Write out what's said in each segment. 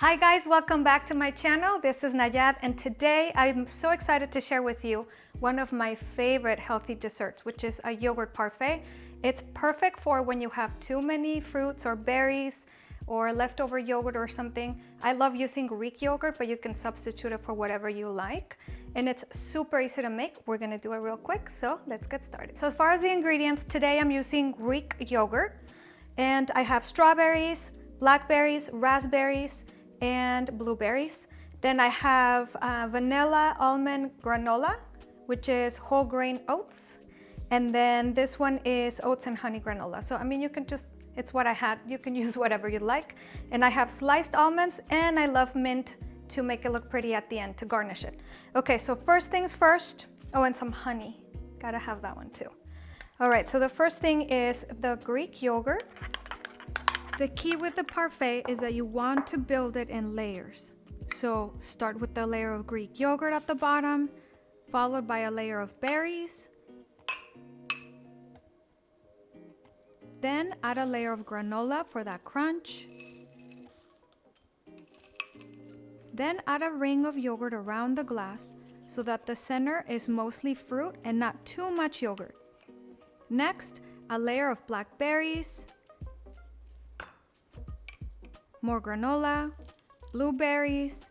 Hi guys, welcome back to my channel. This is Nayad, and today I'm so excited to share with you one of my favorite healthy desserts, which is a yogurt parfait. It's perfect for when you have too many fruits or berries or leftover yogurt or something. I love using Greek yogurt, but you can substitute it for whatever you like. And it's super easy to make. We're gonna do it real quick, so let's get started. So as far as the ingredients, today I'm using Greek yogurt, and I have strawberries, blackberries, raspberries, and blueberries. Then I have vanilla almond granola, which is whole grain oats. And then this one is oats and honey granola. So I mean, you can just, it's what I had. You can use whatever you like. And I have sliced almonds, and I love mint to make it look pretty at the end to garnish it. Okay, so first things first. Oh, and some honey. Gotta have that one too. All right, so the first thing is the Greek yogurt. The key with the parfait is that you want to build it in layers. So start with the layer of Greek yogurt at the bottom, followed by a layer of berries. Then add a layer of granola for that crunch. Then add a ring of yogurt around the glass so that the center is mostly fruit and not too much yogurt. Next, a layer of blackberries, more granola, blueberries,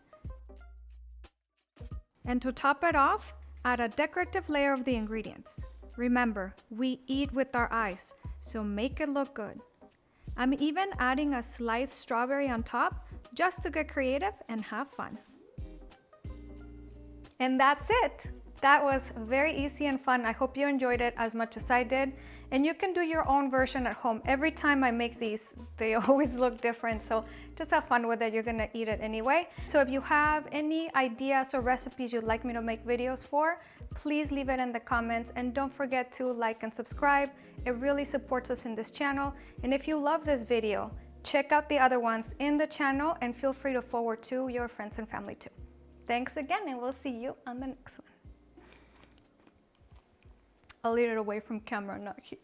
and to top it off, add a decorative layer of the ingredients. Remember, we eat with our eyes, so make it look good. I'm even adding a sliced strawberry on top just to get creative and have fun. And that's it. That was very easy and fun. I hope you enjoyed it as much as I did. And you can do your own version at home. Every time I make these, they always look different. So just have fun with it. You're gonna eat it anyway. So if you have any ideas or recipes you'd like me to make videos for, please leave it in the comments. And don't forget to like and subscribe. It really supports us in this channel. And if you love this video, check out the other ones in the channel and feel free to forward to your friends and family too. Thanks again, and we'll see you on the next one. I'll eat it away from camera, not here.